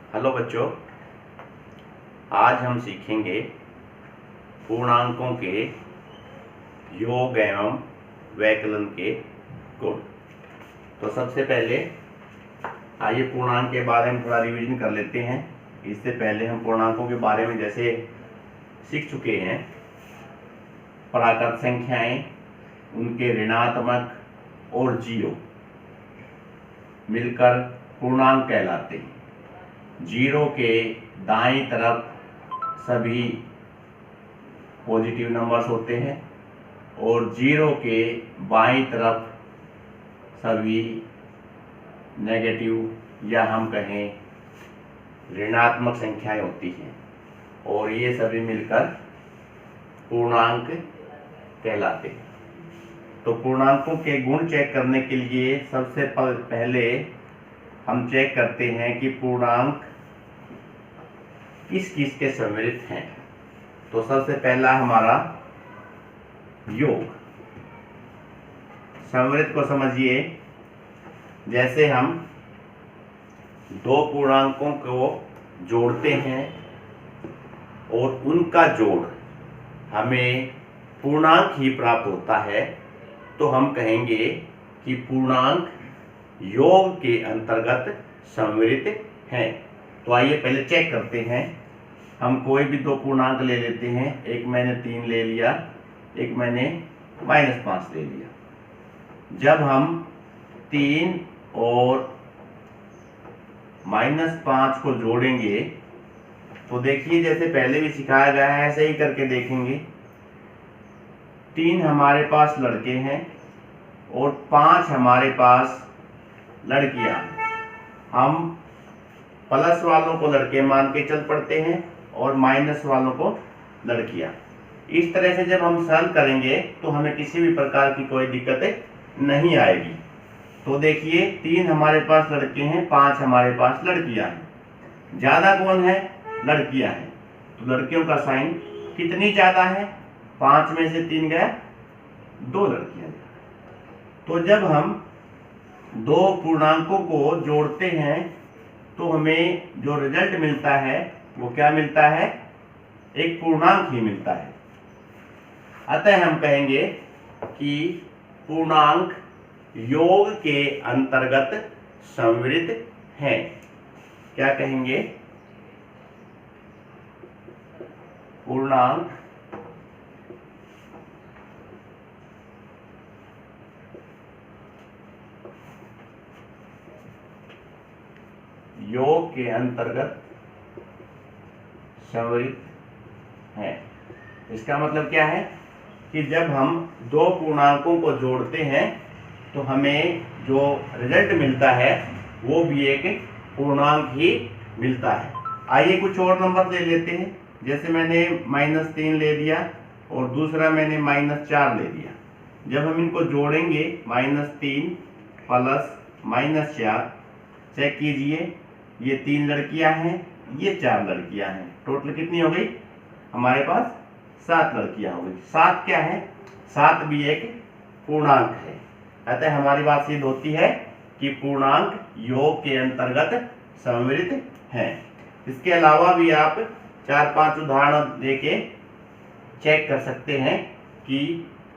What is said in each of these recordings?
Hello बच्चों, आज हम सीखेंगे पूर्णांकों के योग एवं वैकलन के गुण। तो सबसे पहले आइए पूर्णांक के बारे में थोड़ा रिवीजन कर लेते हैं। इससे पहले हम पूर्णांकों के बारे में जैसे सीख चुके हैं, प्राकृत संख्याएं, उनके ऋणात्मक और जीरो मिलकर पूर्णांक कहलाते हैं। जीरो के दाईं तरफ सभी पॉजिटिव नंबर्स होते हैं और जीरो के बाईं तरफ सभी नेगेटिव या हम कहें ऋणात्मक संख्याएं होती हैं और ये सभी मिलकर पूर्णांक कहलाते हैं। तो पूर्णांकों के गुण चेक करने के लिए सबसे पहले हम चेक करते हैं कि पूर्णांक किस किस के सम्मिलित हैं। तो सबसे पहला हमारा योग। सम्मिलित को समझिए, जैसे हम दो पूर्णांकों को जोड़ते हैं और उनका जोड़ हमें पूर्णांक ही प्राप्त होता है, तो हम कहेंगे कि पूर्णांक योग के अंतर्गत सम्मिलित हैं। तो आइए पहले चेक करते हैं। हम कोई भी दो पूर्णांक ले लेते हैं। एक मैंने 3 ले लिया, एक मैंने -5 ले लिया। जब हम 3 और -5 को जोड़ेंगे तो देखिए, जैसे पहले भी सिखाया गया है ऐसे ही करके देखेंगे। 3 हमारे पास लड़के हैं और 5 हमारे पास लड़कियां। हम प्लस वालों को लड़के मान के चल पड़ते हैं और माइनस वालों को लड़कियां। इस तरह से जब हम सरल करेंगे तो हमें किसी भी प्रकार की कोई दिक्कत नहीं आएगी। तो देखिए, 3 हमारे पास लड़के हैं, 5 हमारे पास लड़कियां हैं। ज्यादा कौन है? लड़कियां हैं। तो लड़कियों का साइन कितनी ज्यादा है? 5 में से 3 गया, 2 लड़कियां। तो जब हम दो पूर्णांकों को जोड़ते हैं तो हमें जो रिजल्ट मिलता है वो क्या मिलता है? एक पूर्णांक ही मिलता है। अतः हम कहेंगे कि पूर्णांक योग के अंतर्गत सम्मिलित हैं। क्या कहेंगे? पूर्णांक योग के अंतर्गत सम्मिलित है। इसका मतलब क्या है कि जब हम दो पूर्णांकों को जोड़ते हैं तो हमें जो रिजल्ट मिलता है वो भी एक पूर्णांक ही मिलता है। आइए कुछ और नंबर ले लेते हैं। जैसे मैंने -3 ले लिया और दूसरा मैंने -4 ले लिया। जब हम इनको जोड़ेंगे, -3 प्लस -4, चेक कीजिए, ये 3 लड़कियां हैं, ये 4 लड़कियां हैं। टोटल कितनी हो गई? हमारे पास 7 लड़कियां हो गई। 7 क्या है? 7 भी एक पूर्णांक है। अतः हमारी बात सिद्ध होती है कि पूर्णांक योग के अंतर्गत सम्मिलित हैं। इसके अलावा भी आप 4-5 उदाहरण देके चेक कर सकते हैं कि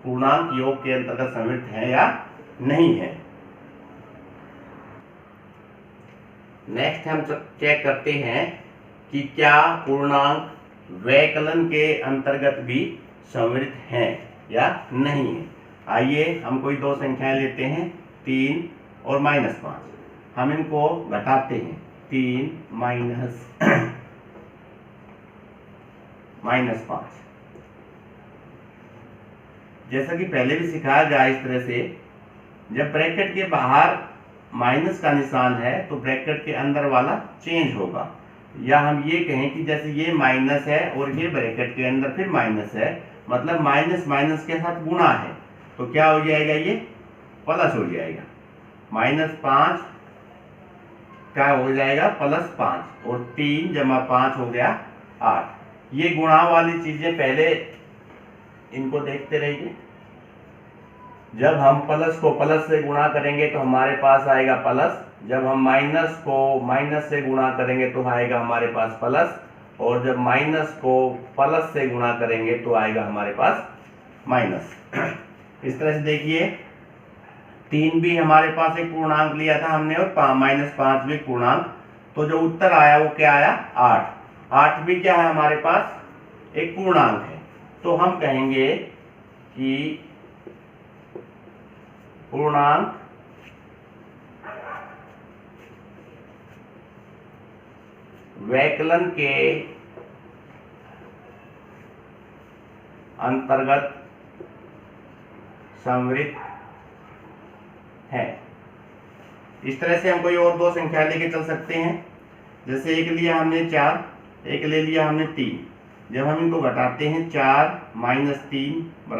पूर्णांक योग के अंतर्गत सम्मिलित है या नहीं है। नेक्स्ट हम चेक करते हैं कि क्या पूर्णांक वैकलन के अंतर्गत भी सम्मिलित हैं या नहीं है। आइए हम कोई दो संख्याएं लेते हैं, 3 और -5। हम इनको घटाते हैं। 3 -5। जैसा कि पहले भी सिखाया गया, इस तरह से जब ब्रैकेट के बाहर माइनस का निशान है तो ब्रैकेट के अंदर वाला चेंज होगा। या हम ये कहें कि जैसे ये माइनस है और ये ब्रैकेट के अंदर फिर माइनस है, मतलब माइनस माइनस के साथ गुणा है, तो क्या हो जाएगा? ये प्लस हो जाएगा। -5 क्या हो जाएगा? +5। और 3 + 5 हो गया 8। ये गुणा वाली चीजें पहले इनको देखते रहिए। जब हम प्लस को प्लस से गुणा करेंगे तो हमारे पास आएगा प्लस, जब हम माइनस को माइनस से गुणा करेंगे तो आएगा हमारे पास प्लस, और जब माइनस को प्लस से गुणा करेंगे तो आएगा हमारे पास माइनस। इस तरह से देखिए 3 भी हमारे पास एक पूर्णांक लिया था हमने, और -5 भी पूर्णांक, तो जो उत्तर आया वो क्या आया 8। 8 भी क्या है हमारे पास एक पूर्णांक है, तो हम कहेंगे कि पूर्णांक वैकलन के अंतर्गत संवृत है। इस तरह से हम कोई और 2 संख्या लेके चल सकते हैं। जैसे एक लिया हमने 4, एक ले लिया हमने 3। जब हम इनको घटाते हैं 4 - 3 =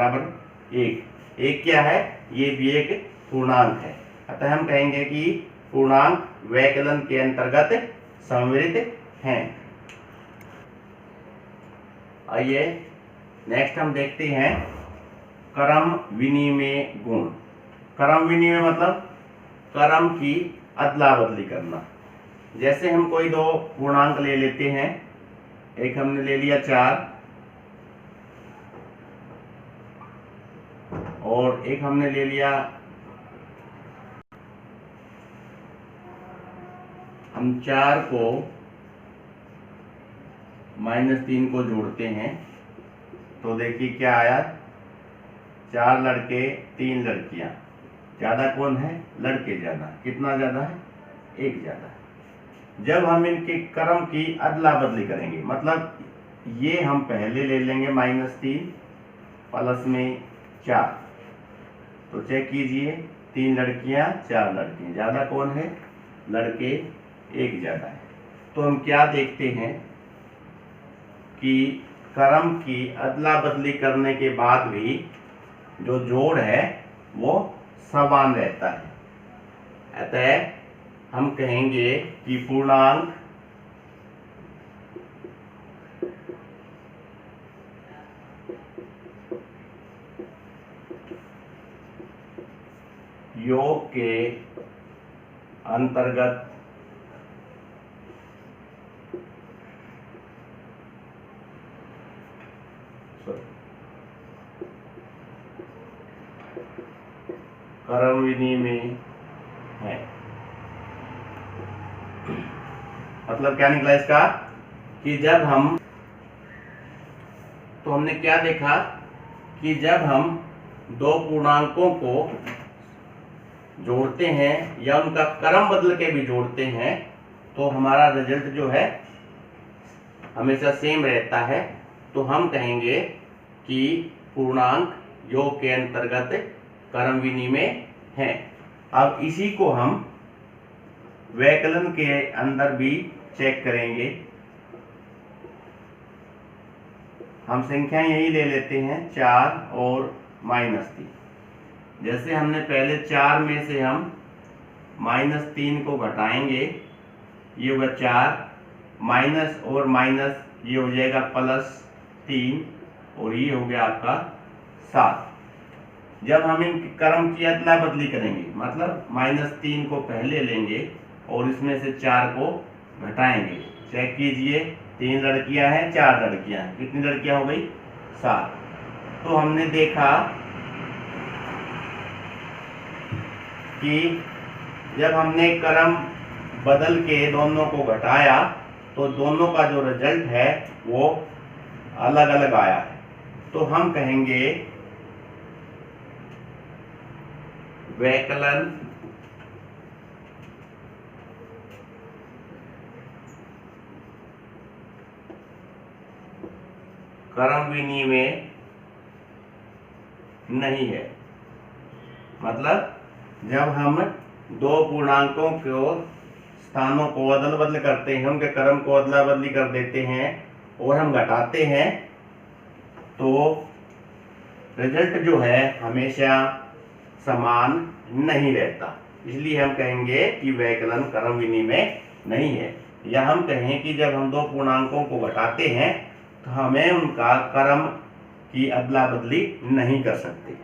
1। 1 क्या है, ये भी एक पूर्णांक है। अतः हम कहेंगे कि पूर्णांक वैकलन के अंतर्गत संवृत हैं। आइए नेक्स्ट हम देखते हैं क्रम विनिमय गुण। क्रम विनिमय मतलब क्रम की अदला बदली करना। जैसे हम कोई 2 पूर्णांक ले लेते हैं, एक हमने ले लिया 4 और एक हमने ले लिया, हम 4 को -3 को जोड़ते हैं तो देखिए क्या आया, 4 लड़के 3 लड़कियां। ज्यादा कौन है, लड़के ज्यादा। कितना ज्यादा है, 1 ज्यादा है। जब हम इनके क्रम की अदला बदली करेंगे, मतलब ये हम पहले ले लेंगे -3 प्लस में 4, तो चेक कीजिए 3 लड़कियां 4 लड़के, ज्यादा कौन है, लड़के 1 ज्यादा है। तो हम क्या देखते हैं कि क्रम की अदला बदली करने के बाद भी जो जोड़ है वो समान रहता है। अतः हम कहेंगे कि पूर्णांक योग के अंतर्गत क्रम विनिमय है। मतलब क्या निकला इसका कि जब हम, तो हमने क्या देखा कि जब हम 2 पूर्णांकों को जोड़ते हैं या उनका क्रम बदल के भी जोड़ते हैं तो हमारा रिजल्ट जो है हमेशा सेम रहता है। तो हम कहेंगे कि पूर्णांक योग के अंतर्गत क्रम विनिमय है। अब इसी को हम वैकलन के अंदर भी चेक करेंगे। हम संख्या यही ले लेते हैं 4 और -3। जैसे हमने पहले 4 में से हम -3 को घटाएंगे, ये होगा 4, माइनस और माइनस ये हो जाएगा +3 और ये हो गया आपका 7। जब हम इन क्रम की अदला बदली करेंगे, मतलब -3 को पहले लेंगे और इसमें से 4 को घटाएंगे, चेक कीजिए 3 लड़कियां हैं 4 लड़कियां हैं, कितनी लड़कियां हो गई 7। तो हमने देखा कि जब हमने क्रम बदल के दोनों को घटाया तो दोनों का जो रिजल्ट है वो अलग अलग आया है। तो हम कहेंगे वैकलन क्रम विनिमय नहीं है। मतलब जब हम 2 पूर्णांकों को स्थानों को अदल बदल करते हैं, उनके क्रम को अदला बदली कर देते हैं और हम घटाते हैं तो रिजल्ट जो है हमेशा समान नहीं रहता। इसलिए हम कहेंगे कि वैकलन क्रम विनिमय नहीं है। या हम कहें कि जब हम 2 पूर्णांकों को घटाते हैं तो हमें उनका क्रम की अदला बदली नहीं कर सकते।